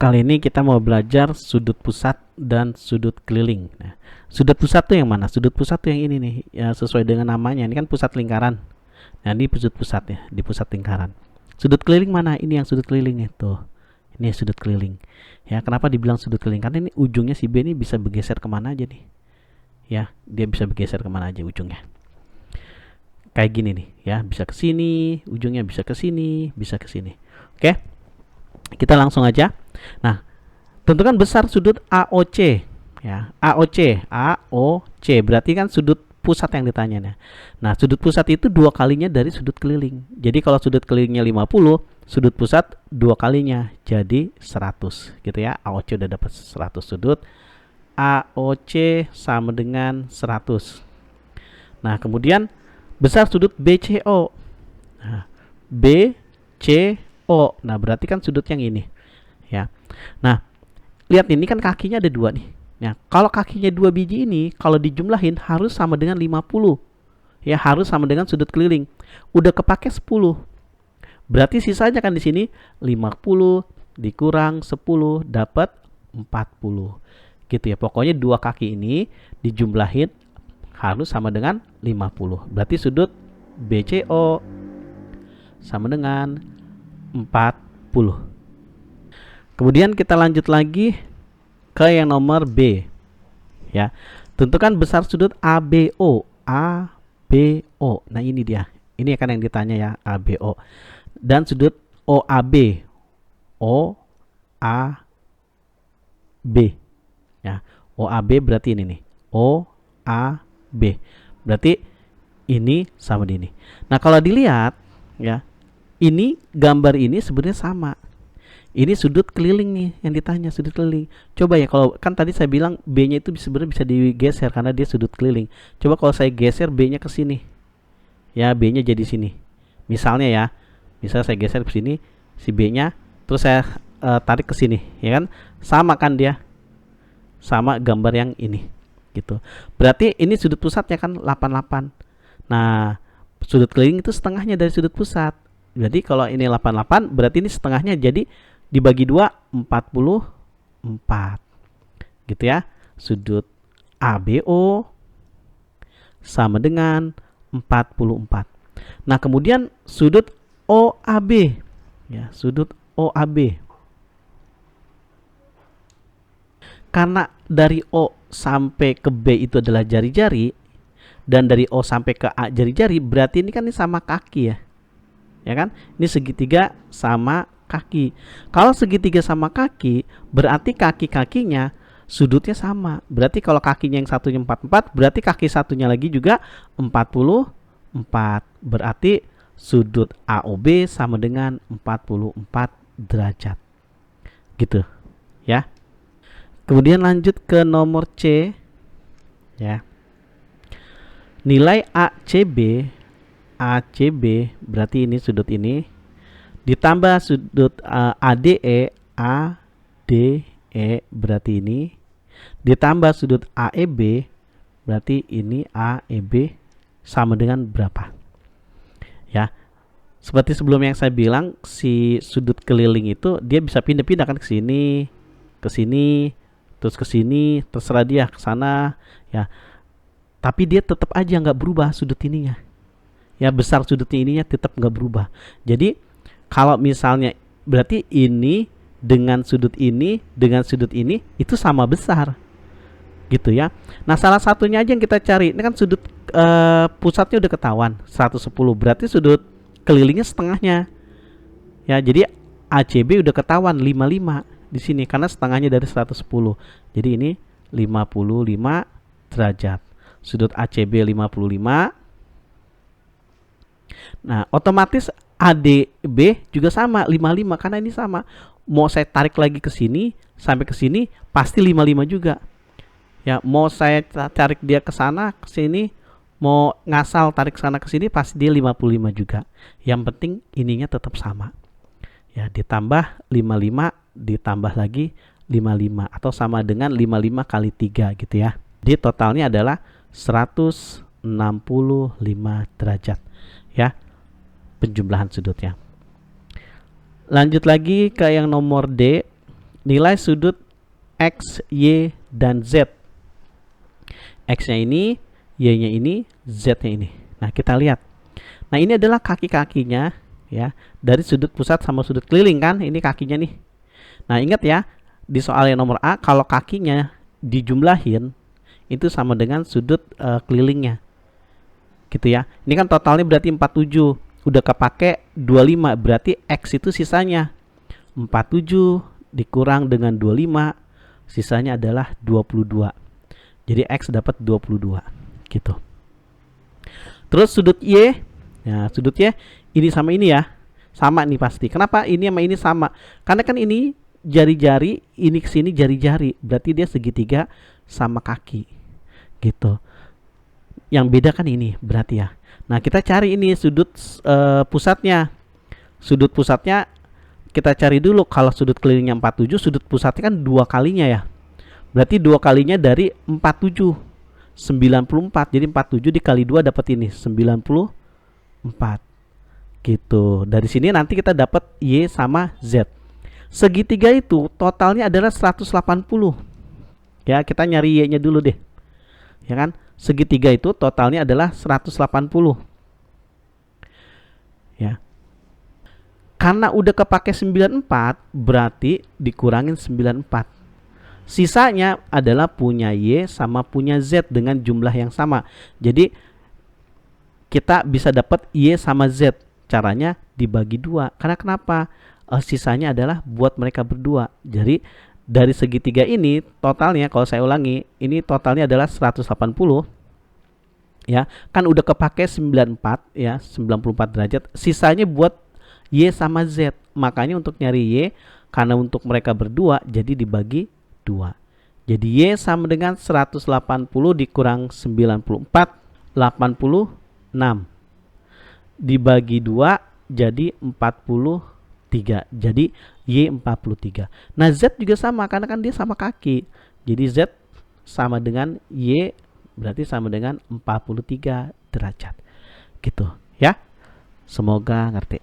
Kali ini kita mau belajar sudut pusat dan sudut keliling. Nah, sudut pusat tuh yang mana? Sudut pusat tuh yang ini nih, ya sesuai dengan namanya. Ini kan pusat lingkaran. Nah, ini sudut pusatnya, di pusat lingkaran. Sudut keliling mana? Ini yang sudut keliling itu. Ini sudut keliling. Ya, kenapa dibilang sudut keliling? Karena ini ujungnya si B ini bisa bergeser kemana aja nih. Ya, dia bisa bergeser kemana aja ujungnya. Kayak gini nih, ya, bisa ke sini, ujungnya bisa ke sini, bisa ke sini. Oke. Kita langsung aja. Nah, tentukan besar sudut AOC, ya. AOC berarti kan sudut pusat yang ditanya. Nah, sudut pusat itu 2 kalinya dari sudut keliling. Jadi kalau sudut kelilingnya 50, sudut pusat 2 kalinya jadi 100 gitu ya. AOC udah dapat 100 sudut. AOC sama dengan 100. Nah, kemudian besar sudut BCO. Nah, BCO. Nah, berarti kan sudut yang ini. Ya. Nah, lihat ini kan kakinya ada 2 nih. Nah, kalau kakinya 2 biji ini kalau dijumlahin harus sama dengan 50. Ya, harus sama dengan sudut keliling. Udah kepake 10. Berarti sisanya kan di sini 50 dikurang 10 dapat 40. Gitu ya. Pokoknya 2 kaki ini dijumlahin harus sama dengan 50. Berarti sudut BCO sama dengan 40. Kemudian kita lanjut lagi ke yang nomor B. Ya. Tentukan besar sudut ABO. ABO. Nah, ini dia. Ini kan yang ditanya ya, ABO. Dan sudut OAB. OAB. Ya. OAB berarti ini nih. OAB. Berarti ini sama di ini. Nah, kalau dilihat ya, ini gambar ini sebenarnya sama. Ini sudut keliling nih yang ditanya, sudut keliling. Coba ya, kalau kan tadi saya bilang B-nya itu sebenarnya bisa digeser karena dia sudut keliling. Coba kalau saya geser B-nya ke sini. Ya, B-nya jadi sini. Misalnya ya. Misal saya geser ke sini, si B-nya terus saya tarik ke sini, ya kan? Sama kan dia? Sama gambar yang ini. Gitu. Berarti ini sudut pusatnya kan 88. Nah, sudut keliling itu setengahnya dari sudut pusat. Jadi kalau ini 88, berarti ini setengahnya jadi dibagi 2, 44. Gitu ya. Sudut ABO sama dengan 44. Nah, kemudian sudut OAB. Ya, sudut OAB. Karena dari O sampai ke B itu adalah jari-jari, dan dari O sampai ke A jari-jari, berarti ini kan ini sama kaki ya. Ya kan? Ini segitiga sama kaki. Kalau segitiga sama kaki, berarti kaki-kakinya sudutnya sama. Berarti kalau kakinya yang satunya 44, berarti kaki satunya lagi juga 44. Berarti sudut AOB sama dengan 44 derajat. Gitu, ya. Kemudian lanjut ke nomor C. Ya. Nilai ACB berarti ini sudut ini ditambah sudut ADE berarti ini ditambah sudut AEB berarti ini AEB sama dengan berapa? Ya. Seperti sebelum yang saya bilang, si sudut keliling itu dia bisa pindah-pindah kan ke sini, terus ke sini, terserah dia ke sana, ya. Tapi dia tetap aja nggak berubah sudut ininya. Ya, besar sudutnya ininya tetap nggak berubah. Jadi kalau misalnya berarti ini dengan sudut ini itu sama besar. Gitu ya. Nah, salah satunya aja yang kita cari. Ini kan sudut pusatnya udah ketahuan 110. Berarti sudut kelilingnya setengahnya. Ya, jadi ACB udah ketahuan 55 di sini karena setengahnya dari 110. Jadi ini 55 derajat. Sudut ACB 55. Nah, otomatis ADB juga sama 55 karena ini sama. Mau saya tarik lagi ke sini sampai ke sini pasti 55 juga. Ya, mau saya tarik dia ke sana ke sini, mau ngasal tarik sana ke sini pasti dia 55 juga. Yang penting ininya tetap sama. Ya, ditambah 55 ditambah lagi 55 atau sama dengan 55 kali 3 gitu ya. Jadi totalnya adalah 165 derajat. Ya, penjumlahan sudutnya. Lanjut lagi ke yang nomor D. nilai sudut X, Y, dan Z. X-nya ini, Y-nya ini, Z-nya ini. Nah, kita lihat. Nah, ini adalah kaki-kakinya ya, dari sudut pusat sama sudut keliling kan, ini kakinya nih. Nah, ingat ya, di soal yang nomor A, kalau kakinya dijumlahin itu sama dengan sudut kelilingnya. Gitu ya. Ini kan totalnya berarti 47. Udah kepake 25, berarti X itu sisanya 47 dikurang dengan 25, sisanya adalah 22. Jadi X dapat 22 gitu. Terus sudut Y, ya sudut Y ini sama ini ya, sama nih pasti. Kenapa ini sama ini sama? Karena kan ini jari-jari, ini kesini jari-jari, berarti dia segitiga sama kaki gitu. Yang beda kan ini berarti ya. Nah, kita cari ini sudut pusatnya. Sudut pusatnya kita cari dulu. Kalau sudut kelilingnya 47, sudut pusatnya kan 2 kalinya ya. Berarti 2 kalinya dari 47, 94. Jadi 47 dikali 2 dapat ini 94. Gitu. Dari sini nanti kita dapat Y sama Z. Segitiga itu totalnya adalah 180. Ya, kita nyari Y-nya dulu deh. Ya kan? Segitiga itu totalnya adalah 180. Ya. Karena udah kepake 94, berarti dikurangin 94. Sisanya adalah punya Y sama punya Z dengan jumlah yang sama. Jadi kita bisa dapat Y sama Z. Caranya dibagi 2. Karena kenapa? Sisanya adalah buat mereka berdua. Jadi dari segitiga ini totalnya, kalau saya ulangi, ini totalnya adalah 180 ya. Kan udah kepake 94 ya, 94 derajat. Sisanya buat Y sama Z. Makanya untuk nyari Y, karena untuk mereka berdua, jadi dibagi 2. Jadi Y sama dengan 180 dikurang 94, 86. Dibagi 2 jadi 43. Jadi Y 43. Nah, Z juga sama karena kan dia sama kaki. Jadi Z sama dengan Y, berarti sama dengan 43 derajat. Gitu ya. Semoga ngerti.